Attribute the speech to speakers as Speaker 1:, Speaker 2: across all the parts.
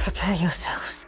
Speaker 1: Prepare yourselves.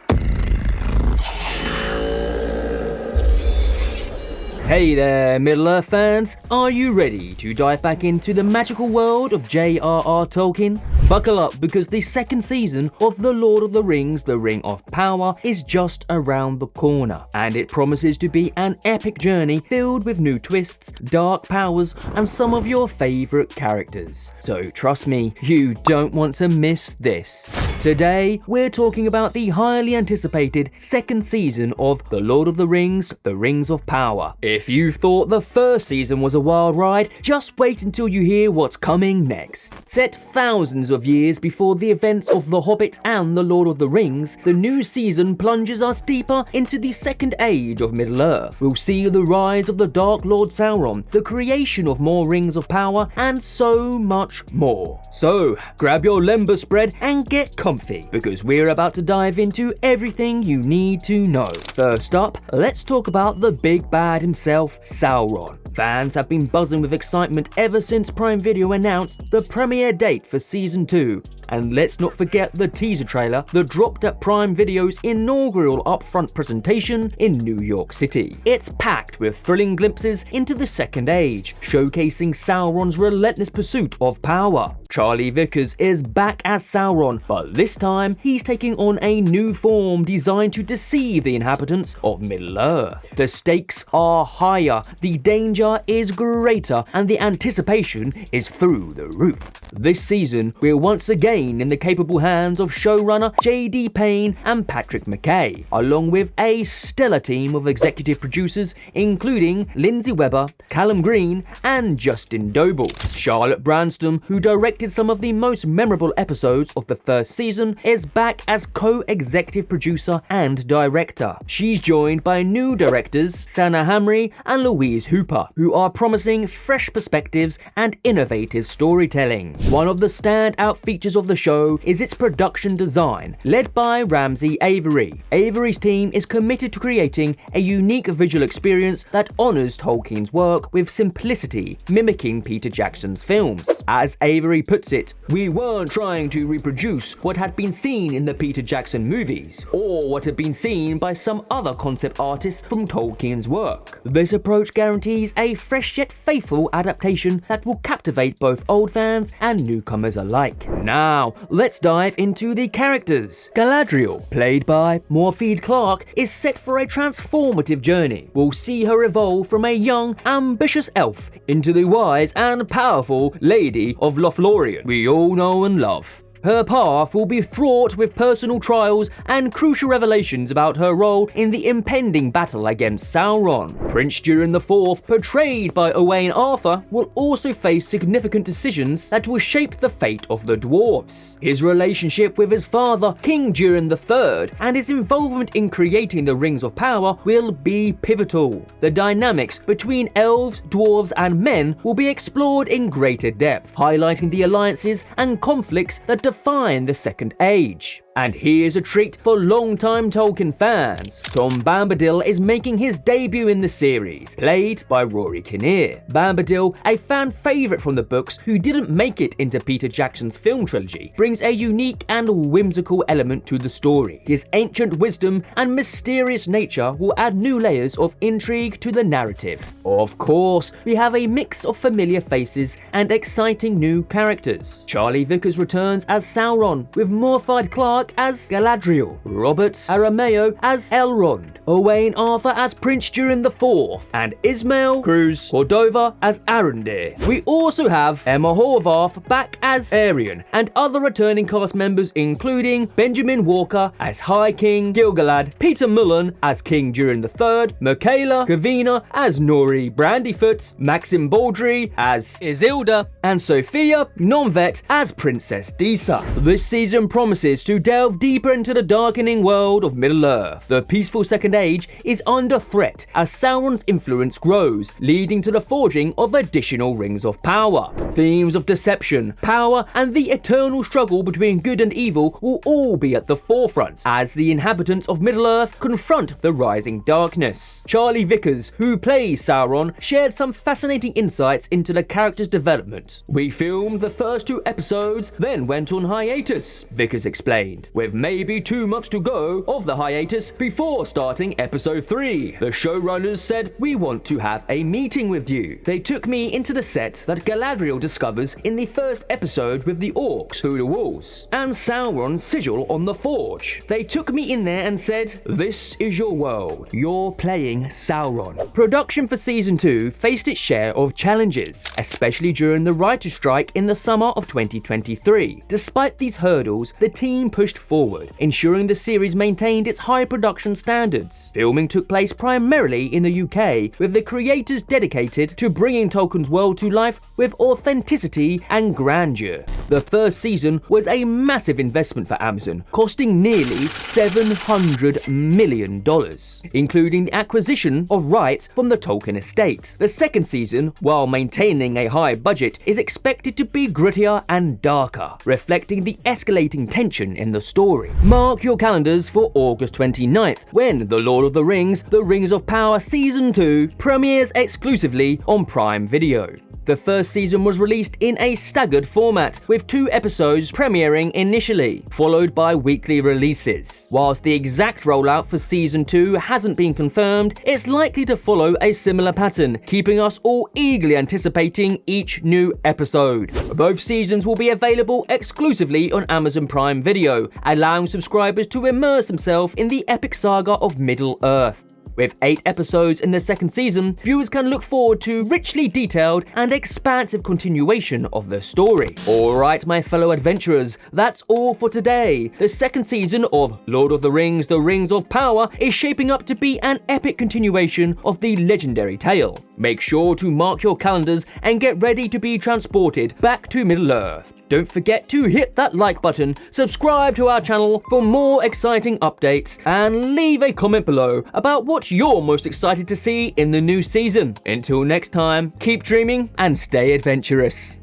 Speaker 2: Hey there, Middle-earth fans! Are you ready to dive back into the magical world of J.R.R. Tolkien? Buckle up, because the second season of The Lord of the Rings, The Ring of Power is just around the corner, and it promises to be an epic journey filled with new twists, dark powers, and some of your favourite characters. So trust me, you don't want to miss this. Today, we're talking about the highly anticipated second season of The Lord of the Rings, The Rings of Power. If you thought the first season was a wild ride, just wait until you hear what's coming next. Set thousands of years before the events of The Hobbit and The Lord of the Rings, the new season plunges us deeper into the second age of Middle-earth. We'll see the rise of the Dark Lord Sauron, the creation of more Rings of Power, and so much more. So, grab your lemba spread and get comfy, because we're about to dive into everything you need to know. First up, let's talk about the big bad himself, Sauron. Fans have been buzzing with excitement ever since Prime Video announced the premiere date for Season 2. And let's not forget the teaser trailer that dropped at Prime Video's inaugural upfront presentation in New York City. It's packed with thrilling glimpses into the Second Age, showcasing Sauron's relentless pursuit of power. Charlie Vickers is back as Sauron, but this time he's taking on a new form designed to deceive the inhabitants of Middle-earth. The stakes are higher, the danger is greater, and the anticipation is through the roof. This season, we're once again in the capable hands of showrunner J.D. Payne and Patrick McKay, along with a stellar team of executive producers including Lindsay Weber, Callum Green, and Justin Doble. Charlotte Branston, who directed some of the most memorable episodes of the first season, is back as co-executive producer and director. She's joined by new directors Sana Hamri and Louise Hooper, who are promising fresh perspectives and innovative storytelling. One of the standout features of the show is its production design, led by Ramsey Avery. Avery's team is committed to creating a unique visual experience that honors Tolkien's work with simplicity, mimicking Peter Jackson's films. As Avery puts it, "We weren't trying to reproduce what had been seen in the Peter Jackson movies, or what had been seen by some other concept artists from Tolkien's work." This approach guarantees a fresh yet faithful adaptation that will captivate both old fans and newcomers alike. Now, let's dive into the characters. Galadriel, played by Morfydd Clark, is set for a transformative journey. We'll see her evolve from a young, ambitious elf into the wise and powerful Lady of Lothlorien we all know and love. Her path will be fraught with personal trials and crucial revelations about her role in the impending battle against Sauron. Prince Durin IV, portrayed by Owain Arthur, will also face significant decisions that will shape the fate of the dwarves. His relationship with his father, King Durin III, and his involvement in creating the Rings of Power will be pivotal. The dynamics between elves, dwarves, and men will be explored in greater depth, highlighting the alliances and conflicts that define the Second Age. And here's a treat for long-time Tolkien fans. Tom Bombadil is making his debut in the series, played by Rory Kinnear. Bombadil, a fan favourite from the books who didn't make it into Peter Jackson's film trilogy, brings a unique and whimsical element to the story. His ancient wisdom and mysterious nature will add new layers of intrigue to the narrative. Of course, we have a mix of familiar faces and exciting new characters. Charlie Vickers returns as Sauron, with Morfydd Clark as Galadriel, Robert Arameo as Elrond, Owain Arthur as Prince Durin IV, and Ismael Cruz Cordova as Arondir. We also have Emma Horvath back as Arion, and other returning cast members including Benjamin Walker as High King Gil-galad, Peter Mullen as King Durin III, Michaela Kavina as Nori Brandyfoot, Maxim Baldry as Isilda, and Sophia Nonvet as Princess Disa. This season promises to delve deeper into the darkening world of Middle-earth. The peaceful Second Age is under threat as Sauron's influence grows, leading to the forging of additional Rings of Power. Themes of deception, power, and the eternal struggle between good and evil will all be at the forefront as the inhabitants of Middle-earth confront the rising darkness. Charlie Vickers, who plays Sauron, shared some fascinating insights into the character's development. "We filmed the first 2 episodes, then went on hiatus," Vickers explained. contained, with maybe 2 months to go of the hiatus before starting episode 3. The showrunners said, "We want to have a meeting with you." They took me into the set that Galadriel discovers in the first episode with the orcs through the walls, and Sauron's sigil on the forge. They took me in there and said, "This is your world. You're playing Sauron." Production for season 2 faced its share of challenges, especially during the writer's strike in the summer of 2023. Despite these hurdles, the team pushed forward, ensuring the series maintained its high production standards. Filming took place primarily in the UK, with the creators dedicated to bringing Tolkien's world to life with authenticity and grandeur. The first season was a massive investment for Amazon, costing nearly $700 million, including the acquisition of rights from the Tolkien estate. The second season, while maintaining a high budget, is expected to be grittier and darker, reflecting the escalating tension in the story. Mark your calendars for August 29th, when The Lord of the Rings, The Rings of Power Season 2 premieres exclusively on Prime Video. The first season was released in a staggered format, with 2 episodes premiering initially, followed by weekly releases. Whilst the exact rollout for Season 2 hasn't been confirmed, it's likely to follow a similar pattern, keeping us all eagerly anticipating each new episode. Both seasons will be available exclusively on Amazon Prime Video, allowing subscribers to immerse themselves in the epic saga of Middle-earth. With 8 episodes in the second season, viewers can look forward to richly detailed and expansive continuation of the story. Alright, my fellow adventurers, that's all for today. The second season of Lord of the Rings, The Rings of Power is shaping up to be an epic continuation of the legendary tale. Make sure to mark your calendars and get ready to be transported back to Middle-earth. Don't forget to hit that like button, subscribe to our channel for more exciting updates, and leave a comment below about what you're most excited to see in the new season. Until next time, keep dreaming and stay adventurous.